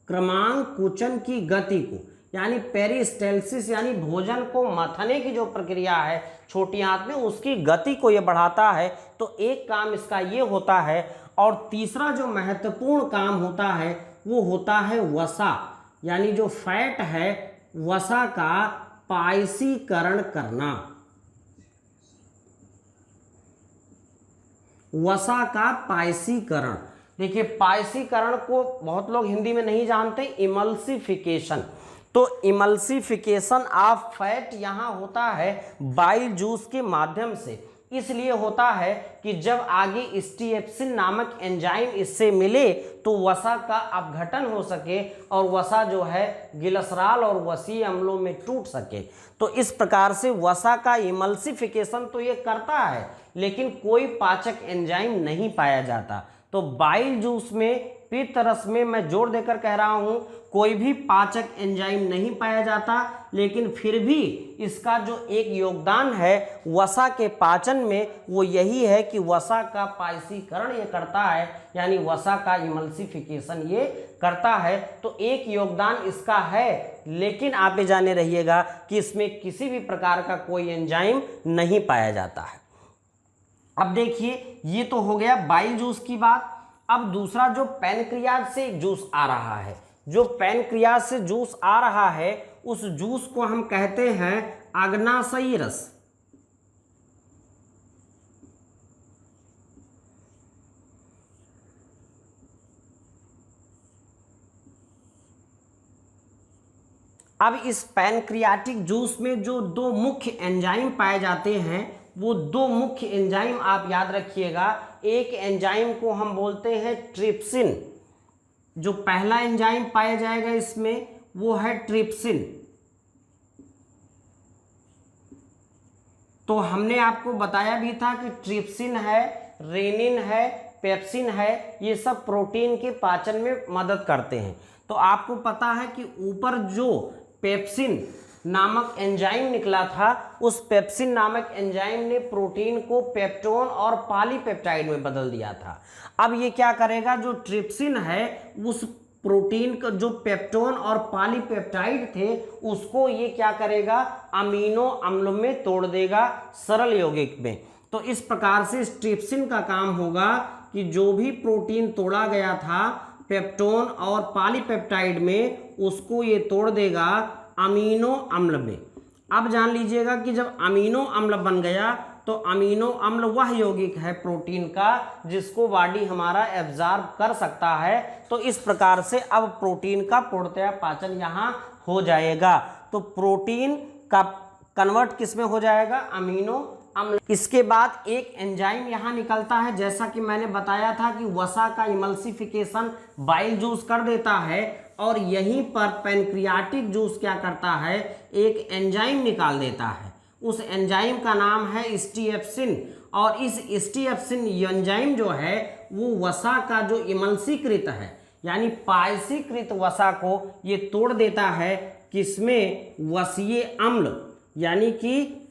क्रमांकुचन की गति को, यानी पेरिस्टाल्सिस, यानी भोजन को मथने की जो प्रक्रिया है छोटी आंत में, उसकी गति को ये बढ़ाता है। तो एक काम इसका ये होता है। और तीसरा जो महत्वपूर्ण काम होता है वो होता है वसा, यानी जो फैट है वसा का पायसीकरण करना, वसा का पायसीकरण। देखिए, पायसीकरण को बहुत लोग हिंदी में नहीं जानते, इमल्सिफिकेशन। तो इमल्सिफिकेशन ऑफ फैट यहाँ होता है बाइल जूस के माध्यम से। इसलिए होता है कि जब आगे स्टीएप्सिन नामक एंजाइम इससे मिले तो वसा का अपघटन हो सके और वसा जो है गिलसराल और वसीय अम्लों में टूट सके। तो इस प्रकार से वसा का इमल्सिफिकेशन तो ये करता है, लेकिन कोई पाचक एंजाइम नहीं पाया जाता। तो बाइल जूस में, पित्त रस में मैं जोर देकर कह रहा हूं, कोई भी पाचक एंजाइम नहीं पाया जाता, लेकिन फिर भी इसका जो एक योगदान है वसा के पाचन में वो यही है कि वसा का पायसीकरण ये करता है, यानी वसा का इमल्सिफिकेशन ये करता है। तो एक योगदान इसका है, लेकिन आप ये जाने रहिएगा कि इसमें किसी भी प्रकार का कोई एंजाइम नहीं पाया जाता है। अब देखिए, ये तो हो गया बाइल जूस की बात। अब दूसरा जो पैनक्रियाज से जूस आ रहा है, जो पैनक्रियाज से जूस आ रहा है उस जूस को हम कहते हैं अग्नाशयी रस। अब इस पैनक्रियाटिक जूस में जो दो मुख्य एंजाइम पाए जाते हैं, वो दो मुख्य एंजाइम आप याद रखिएगा। एक एंजाइम को हम बोलते हैं ट्रिप्सिन, जो पहला एंजाइम पाया जाएगा इसमें वो है ट्रिप्सिन। तो हमने आपको बताया भी था कि ट्रिप्सिन है, रेनिन है, पेप्सिन है, ये सब प्रोटीन के पाचन में मदद करते हैं। तो आपको पता है कि ऊपर जो पेप्सिन नामक एंजाइम निकला था, उस पेप्सिन नामक एंजाइम ने प्रोटीन को पेप्टोन और पॉलीपेप्टाइड में बदल दिया था। अब ये क्या करेगा, जो ट्रिप्सिन है उस प्रोटीन का जो पेप्टोन और पॉलीपेप्टाइड थे उसको ये क्या करेगा, अमीनो अम्ल में तोड़ देगा, सरल यौगिक में। तो इस प्रकार से ट्रिप्सिन का काम होगा कि जो भी प्रोटीन तोड़ा गया था पेप्टोन और पॉलीपेप्टाइड में, उसको ये तोड़ देगा अमीनो अम्ल में। अब जान लीजिएगा कि जब अमीनो अम्ल बन गया तो अमीनो अम्ल वह यौगिक है प्रोटीन का जिसको बॉडी हमारा एब्जॉर्ब कर सकता है। तो इस प्रकार से अब प्रोटीन का पूर्णतया पाचन यहाँ हो जाएगा। तो प्रोटीन का कन्वर्ट किस में हो जाएगा, अमीनो अम्ल। इसके बाद एक एंजाइम यहाँ निकलता है, जैसा कि मैंने बताया था कि वसा का इमल्सिफिकेशन बाइल जूस कर देता है, और यहीं पर पैनक्रियाटिक जूस क्या करता है, एक एंजाइम निकाल देता है। उस एंजाइम का नाम है स्टीएप्सिन, और इस स्टीएप्सिन एंजाइम जो है वो वसा का जो इमल्सीकृत है यानी पायसीकृत वसा को ये तोड़ देता है, किसमें, वसीय अम्ल यानी कि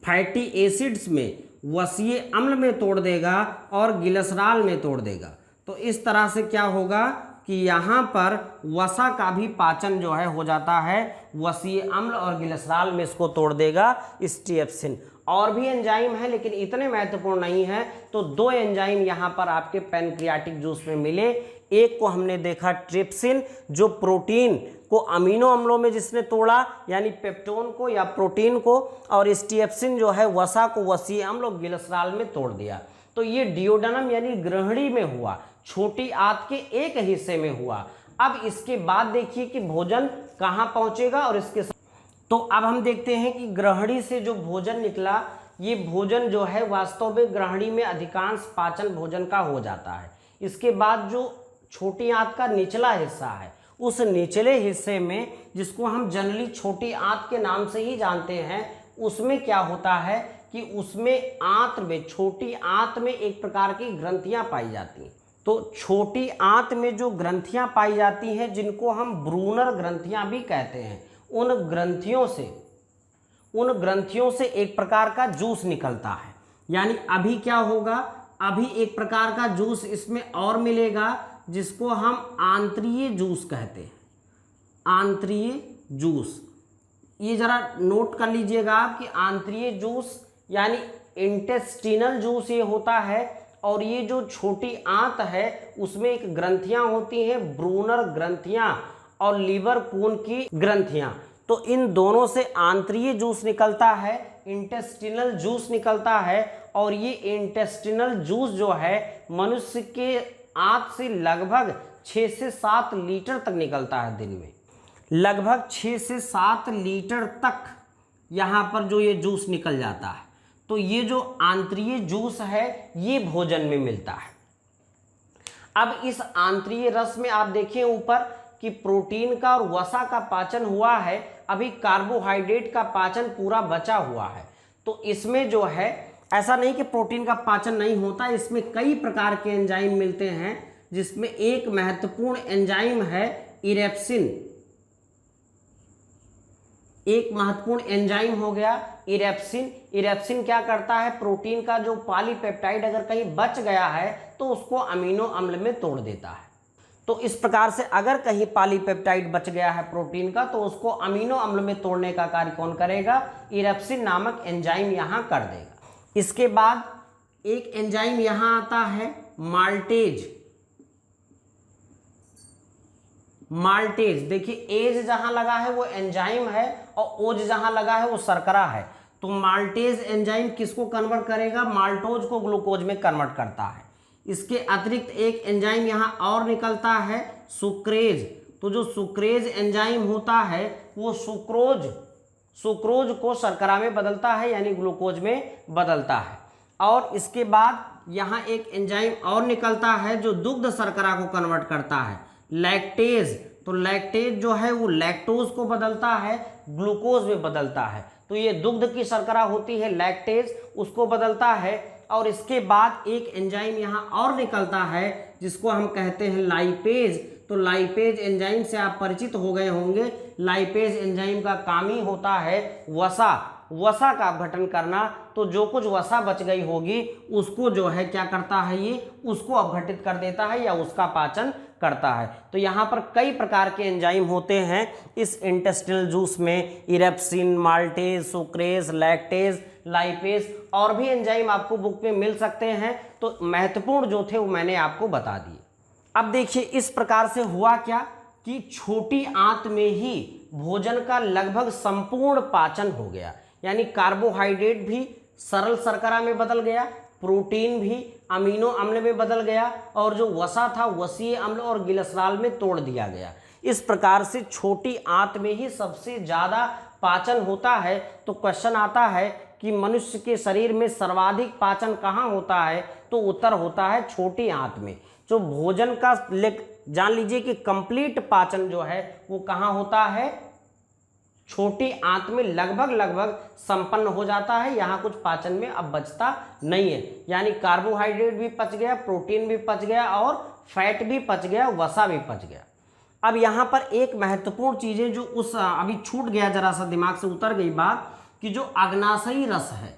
फैटी एसिड्स में, वसीय अम्ल में तोड़ देगा और गिलसराल में तोड़ देगा। तो इस तरह से क्या होगा कि यहाँ पर वसा का भी पाचन जो है हो जाता है, वसीय अम्ल और गिलसराल में इसको तोड़ देगा स्टीएप्सिन। और भी एंजाइम है लेकिन इतने महत्वपूर्ण नहीं है। तो दो एंजाइम यहाँ पर आपके पैनक्रियाटिक जूस में मिले। एक को हमने देखा ट्रिप्सिन, जो प्रोटीन को अमीनो अम्लों में जिसने तोड़ा यानी पेप्टोन को या प्रोटीन को, और स्टीएप्सिन जो है वसा को वसीय अम्ल और गिलसराल में तोड़ दिया। तो ये डियोडेनम यानी ग्रहणी में हुआ, छोटी आंत के एक हिस्से में हुआ। अब इसके बाद देखिए कि भोजन कहाँ पहुंचेगा और इसके तो अब हम देखते हैं कि ग्रहणी से जो भोजन निकला, ये भोजन जो है वास्तव में ग्रहणी में अधिकांश पाचन भोजन का हो जाता है। इसके बाद जो छोटी आंत का निचला हिस्सा है, उस निचले हिस्से में जिसको हम जनरली छोटी आंत के नाम से ही जानते हैं, उसमें क्या होता है कि उसमें आंत में, छोटी आंत में एक प्रकार की ग्रंथियां पाई जाती हैं। तो छोटी आंत में जो ग्रंथियां पाई जाती हैं, जिनको हम ब्रूनर ग्रंथियां भी कहते हैं, उन ग्रंथियों से एक प्रकार का जूस निकलता है। यानी अभी क्या होगा, अभी एक प्रकार का जूस इसमें और मिलेगा, जिसको हम आंतरीय जूस कहते हैं। आंतरीय जूस, ये जरा नोट कर लीजिएगा आप कि आंतरीय जूस यानी इंटेस्टिनल जूस ये होता है। और ये जो छोटी आंत है उसमें एक ग्रंथियां होती हैं, ब्रूनर ग्रंथियां और लीवर कोन की ग्रंथियां। तो इन दोनों से आंतरीय जूस निकलता है, इंटेस्टिनल जूस निकलता है। और ये इंटेस्टिनल जूस जो है मनुष्य के आंत से लगभग 6 से 7 लीटर तक निकलता है दिन में। लगभग 6 से 7 लीटर तक यहाँ पर जो ये जूस निकल जाता है। तो ये जो आंतरीय जूस है ये भोजन में मिलता है। अब इस आंतरीय रस में आप देखें ऊपर कि प्रोटीन का और वसा का पाचन हुआ है, अभी कार्बोहाइड्रेट का पाचन पूरा बचा हुआ है। तो इसमें जो है ऐसा नहीं कि प्रोटीन का पाचन नहीं होता, इसमें कई प्रकार के एंजाइम मिलते हैं, जिसमें एक महत्वपूर्ण एंजाइम है इरेप्सिन। एक महत्वपूर्ण एंजाइम हो गया इरेप्सिन। इरेप्सिन क्या करता है, प्रोटीन का जो पॉलीपेप्टाइड अगर कहीं बच गया है तो उसको अमीनो अम्ल में तोड़ देता है। तो इस प्रकार से अगर कहीं पॉलीपेप्टाइड बच गया है प्रोटीन का, तो उसको अमीनो अम्ल में तोड़ने का कार्य कौन करेगा, इरेप्सिन नामक एंजाइम यहां कर देगा। इसके बाद एक एंजाइम यहां आता है माल्टेज। माल्टेज देखिए, एज जहां लगा है वो एंजाइम है और ओज जहां लगा है वो शर्करा है। तो माल्टेज एंजाइम किसको कन्वर्ट करेगा, माल्टोज को ग्लूकोज में कन्वर्ट करता है। इसके अतिरिक्त एक एंजाइम यहां और निकलता है सुक्रेज। तो जो सुक्रेज एंजाइम होता है वो सुक्रोज को शर्करा में बदलता है, यानी ग्लूकोज में बदलता है। और इसके बाद यहाँ एक एंजाइम और निकलता है जो दुग्ध शर्करा को कन्वर्ट करता है, लैक्टेज। तो लैक्टेज जो है वो लैक्टोज को बदलता है, ग्लूकोज में बदलता है। तो ये दुग्ध की शर्करा होती है लैक्टेज, उसको बदलता है। और इसके बाद एक एंजाइम यहाँ और निकलता है जिसको हम कहते हैं लाइपेज। तो लाइपेज एंजाइम से आप परिचित हो गए होंगे। लाइपेज एंजाइम का काम ही होता है वसा का अपघटन करना। तो जो कुछ वसा बच गई होगी उसको जो है क्या करता है, ये उसको अपघटित कर देता है या उसका पाचन करता है। तो यहाँ पर कई प्रकार के एंजाइम होते हैं इस इंटेस्टिनल जूस में, erepsin, maltase, sucrase, lactase, lipase, और भी एंजाइम आपको बुक में मिल सकते हैं। तो महत्वपूर्ण जो थे वो मैंने आपको बता दिए। अब देखिए इस प्रकार से हुआ क्या कि छोटी आंत में ही भोजन का लगभग संपूर्ण पाचन हो गया। यानी कार्बोहाइड्रेट भी सरल शर्करा में बदल गया, प्रोटीन भी अमीनो अम्ल में बदल गया, और जो वसा था वसीय अम्ल और गिलसराल में तोड़ दिया गया। इस प्रकार से छोटी आंत में ही सबसे ज़्यादा पाचन होता है। तो क्वेश्चन आता है कि मनुष्य के शरीर में सर्वाधिक पाचन कहाँ होता है, तो उत्तर होता है छोटी आंत में। जो भोजन का जान लीजिए कि कंप्लीट पाचन जो है वो कहाँ होता है, छोटी आंत में लगभग संपन्न हो जाता है। यहाँ कुछ पाचन में अब बचता नहीं है, यानी कार्बोहाइड्रेट भी पच गया, प्रोटीन भी पच गया और फैट भी पच गया, वसा भी पच गया। अब यहाँ पर एक महत्वपूर्ण चीज़ें जो उस अभी छूट गया, जरा सा दिमाग से उतर गई बात, कि जो अग्नाशयी रस है,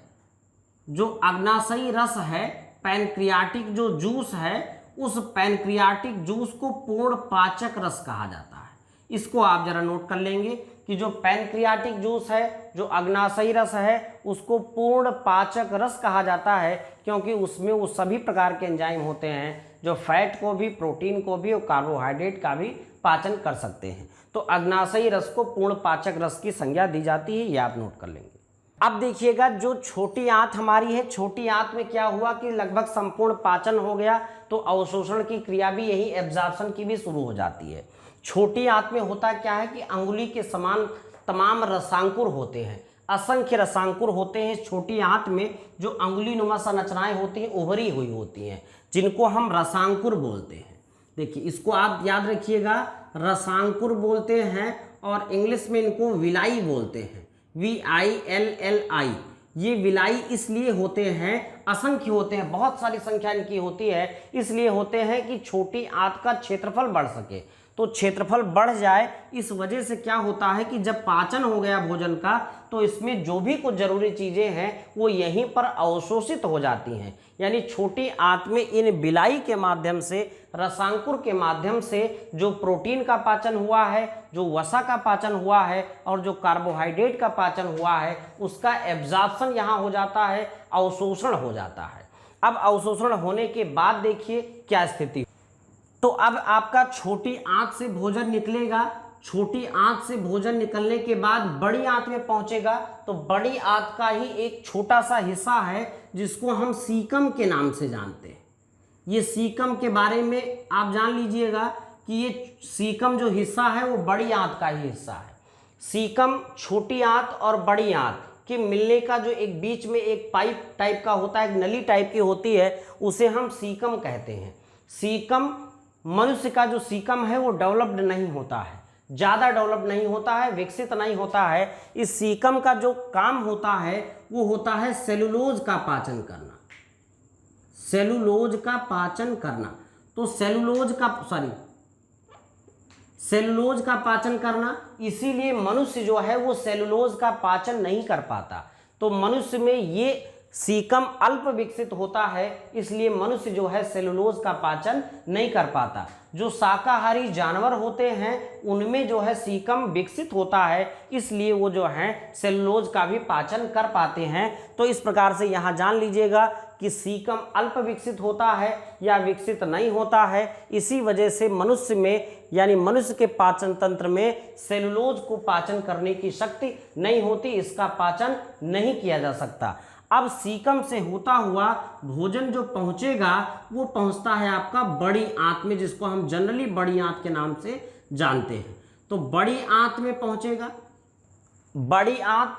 जो अग्नाशयी रस है, पैनक्रियाटिक जो जूस है, उस पैनक्रियाटिक जूस को पूर्ण पाचक रस कहा जाता है। इसको आप जरा नोट कर लेंगे कि जो पैनक्रियाटिक जूस है, जो अग्नाशयी रस है, उसको पूर्ण पाचक रस कहा जाता है, क्योंकि उसमें वो सभी प्रकार के एंजाइम होते हैं जो फैट को भी, प्रोटीन को भी और कार्बोहाइड्रेट का भी पाचन कर सकते हैं। तो अग्नाशयी रस को पूर्ण पाचक रस की संज्ञा दी जाती है, ये आप नोट कर लेंगे। अब देखिएगा जो छोटी आंत हमारी है, छोटी आंत में क्या हुआ कि लगभग संपूर्ण पाचन हो गया, तो अवशोषण की क्रिया भी यही एब्जॉर्प्शन की भी शुरू हो जाती है। छोटी आंत में होता क्या है कि अंगुली के समान तमाम रसांकुर होते हैं, असंख्य रसांकुर होते हैं छोटी आंत में, जो अंगुली नुमा संरचनाएं होती हैं उभरी हुई होती हैं, जिनको हम रसांकुर बोलते हैं। देखिए इसको आप याद रखिएगा, रसांकुर बोलते हैं और इंग्लिश में इनको विलाई बोलते हैं, VILLI। ये विलाई इसलिए होते हैं, असंख्य होते हैं, बहुत सारी संख्या इनकी होती है, इसलिए होते हैं कि छोटी आंत का क्षेत्रफल बढ़ सके। तो क्षेत्रफल बढ़ जाए, इस वजह से क्या होता है कि जब पाचन हो गया भोजन का, तो इसमें जो भी कुछ जरूरी चीजें हैं वो यहीं पर अवशोषित हो जाती हैं। यानी छोटी आंत में इन बिलाई के माध्यम से, रसांकुर के माध्यम से जो प्रोटीन का पाचन हुआ है, जो वसा का पाचन हुआ है और जो कार्बोहाइड्रेट का पाचन हुआ है, उसका एब्जॉर्प्शन यहाँ हो जाता है, अवशोषण हो जाता है। अब अवशोषण होने के बाद देखिए क्या स्थिति। तो अब आपका छोटी आंत से भोजन निकलेगा, छोटी आंत से भोजन निकलने के बाद बड़ी आंत में पहुंचेगा, तो बड़ी आंत का ही एक छोटा सा हिस्सा है जिसको हम सीकम के नाम से जानते हैं। ये सीकम के बारे में आप जान लीजिएगा कि ये सीकम जो हिस्सा है वो बड़ी आंत का ही हिस्सा है। सीकम छोटी आंत और बड़ी आंत के मिलने का जो एक बीच में एक पाइप टाइप का होता है, एक नली टाइप की होती है, उसे हम सीकम कहते हैं। सीकम, मनुष्य का जो सीकम है वो डेवलप्ड नहीं होता है, ज़्यादा डेवलप नहीं होता है, विकसित नहीं होता है। इस सीकम का जो काम होता है वो होता है सेलुलोज का पाचन करना, सेलुलोज का पाचन करना। तो सेलुलोज का पाचन करना, इसीलिए मनुष्य जो है वो सेलुलोज का पाचन नहीं कर पाता। तो मनुष्य में ये सीकम अल्प विकसित होता है, इसलिए मनुष्य जो है सेलुलोज का पाचन नहीं कर पाता। जो शाकाहारी जानवर होते हैं उनमें जो है सीकम विकसित होता है, इसलिए वो जो है सेलुलोज का भी पाचन कर पाते हैं। तो इस प्रकार से यहाँ जान लीजिएगा कि सीकम अल्प विकसित होता है या विकसित नहीं होता है। इसी वजह से मनुष्य में, यानी मनुष्य के पाचन तंत्र में सेलुलोज को पाचन करने की शक्ति नहीं होती, इसका पाचन नहीं किया जा सकता। अब सीकम से होता हुआ भोजन जो पहुंचेगा वो पहुंचता है आपका बड़ी आंत में, जिसको हम जनरली बड़ी आंत के नाम से जानते हैं। तो बड़ी आंत में पहुंचेगा, बड़ी आंत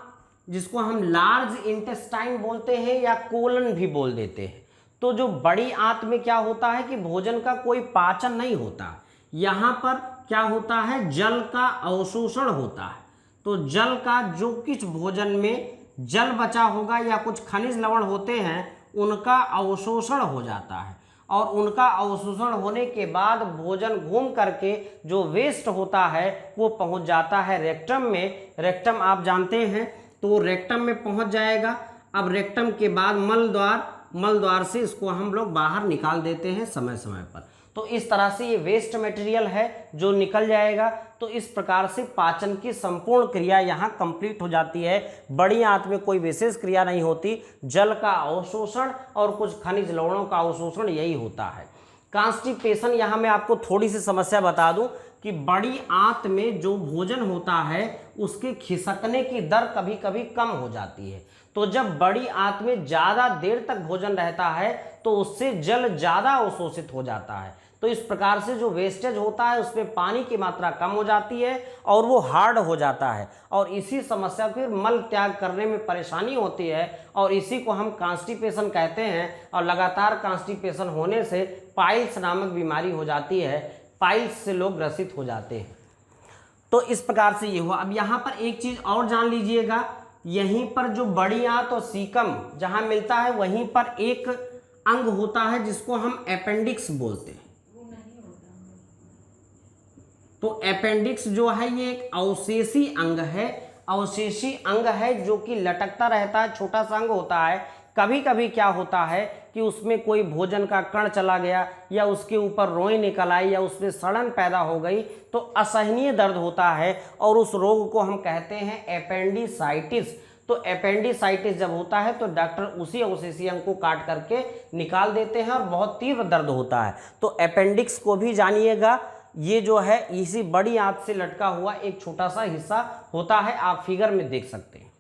जिसको हम लार्ज इंटेस्टाइन बोलते हैं या कोलन भी बोल देते हैं। तो जो बड़ी आंत में क्या होता है कि भोजन का कोई पाचन नहीं होता, यहाँ पर क्या होता है, जल का अवशोषण होता है। तो जल का जो कुछ भोजन में जल बचा होगा या कुछ खनिज लवण होते हैं उनका अवशोषण हो जाता है, और उनका अवशोषण होने के बाद भोजन घूम करके जो वेस्ट होता है वो पहुंच जाता है रेक्टम में। रेक्टम आप जानते हैं, तो रेक्टम में पहुंच जाएगा। अब रेक्टम के बाद मल द्वार से इसको हम लोग बाहर निकाल देते हैं समय समय पर। तो इस तरह से ये वेस्ट मटेरियल है जो निकल जाएगा। तो इस प्रकार से पाचन की संपूर्ण क्रिया यहाँ कंप्लीट हो जाती है। बड़ी आंत में कोई विशेष क्रिया नहीं होती, जल का अवशोषण और कुछ खनिज लवणों का अवशोषण यही होता है। कॉन्स्टिपेशन, यहाँ मैं आपको थोड़ी सी समस्या बता दूं कि बड़ी आंत में जो भोजन होता है उसके खिसकने की दर कभी कभी कम हो जाती है। तो जब बड़ी आंत में ज़्यादा देर तक भोजन रहता है तो उससे जल ज़्यादा अवशोषित हो जाता है। तो इस प्रकार से जो वेस्टेज होता है उसमें पानी की मात्रा कम हो जाती है और वो हार्ड हो जाता है, और इसी समस्या फिर मल त्याग करने में परेशानी होती है, और इसी को हम कॉन्स्टिपेशन कहते हैं। और लगातार कॉन्स्टिपेशन होने से पाइल्स नामक बीमारी हो जाती है, पाइल्स से लोग ग्रसित हो जाते हैं। तो इस प्रकार से ये हुआ। अब यहाँ पर एक चीज़ और जान लीजिएगा, यहीं पर जो बड़ी आंत और सीकम जहाँ मिलता है वहीं पर एक अंग होता है जिसको हम अपेंडिक्स बोलते हैं। तो अपेंडिक्स जो है ये एक अवशेषी अंग है, अवशेषी अंग है जो कि लटकता रहता है, छोटा सा अंग होता है। कभी कभी क्या होता है कि उसमें कोई भोजन का कण चला गया या उसके ऊपर रोई निकल आई या उसमें सड़न पैदा हो गई तो असहनीय दर्द होता है, और उस रोग को हम कहते हैं एपेंडिसाइटिस। तो एपेंडिसाइटिस जब होता है तो डॉक्टर उसी अवशेषी अंग को काट करके निकाल देते हैं और बहुत तीव्र दर्द होता है। तो अपेंडिक्स को भी जानिएगा, ये जो है इसी बड़ी आंत से लटका हुआ एक छोटा सा हिस्सा होता है, आप फिगर में देख सकते हैं।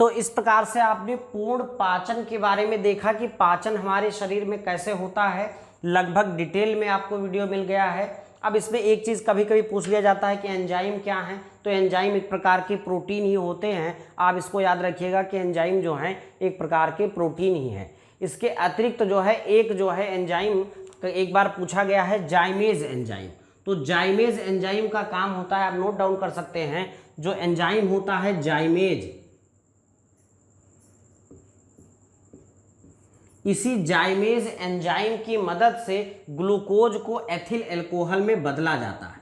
तो इस प्रकार से आपने पूर्ण पाचन के बारे में देखा कि पाचन हमारे शरीर में कैसे होता है, लगभग डिटेल में आपको वीडियो मिल गया है। अब इसमें एक चीज़ कभी कभी पूछ लिया जाता है कि एंजाइम क्या है, तो एंजाइम एक प्रकार के प्रोटीन ही होते हैं। आप इसको याद रखिएगा कि एंजाइम जो हैं एक प्रकार के प्रोटीन ही हैं। इसके अतिरिक्त जो है एक जो है एंजाइम, तो एक बार पूछा गया है जाइमेज एंजाइम। तो जाइमेज एंजाइम का काम होता है, आप नोट डाउन कर सकते हैं, जो एंजाइम होता है जाइमेज, इसी जाइमेज एंजाइम की मदद से ग्लूकोज को एथिल अल्कोहल में बदला जाता है,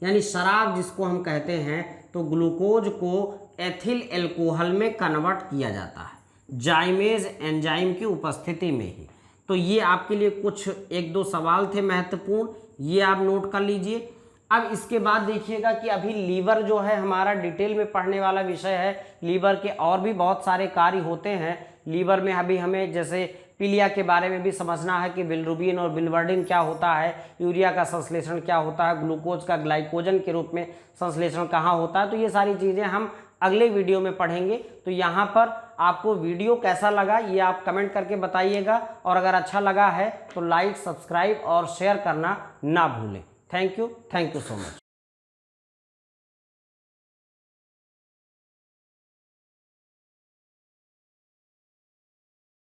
यानी शराब जिसको हम कहते हैं, तो ग्लूकोज को एथिल अल्कोहल में कन्वर्ट किया जाता है जाइमेज एंजाइम की उपस्थिति में ही। तो ये आपके लिए कुछ एक दो सवाल थे महत्वपूर्ण, ये आप नोट कर लीजिए। अब इसके बाद देखिएगा कि अभी लीवर जो है हमारा डिटेल में पढ़ने वाला विषय है। लीवर के और भी बहुत सारे कार्य होते हैं लीवर में। अभी हमें जैसे पीलिया के बारे में भी समझना है कि बिलिरुबिन और बिलिवर्डिन क्या होता है, यूरिया का संश्लेषण क्या होता है, ग्लूकोज का ग्लाइकोजन के रूप में संश्लेषण कहाँ होता है। तो ये सारी चीज़ें हम अगले वीडियो में पढ़ेंगे। तो यहाँ पर आपको वीडियो कैसा लगा ये आप कमेंट करके बताइएगा, और अगर अच्छा लगा है तो लाइक, सब्सक्राइब और शेयर करना ना भूलें। Thank you so much.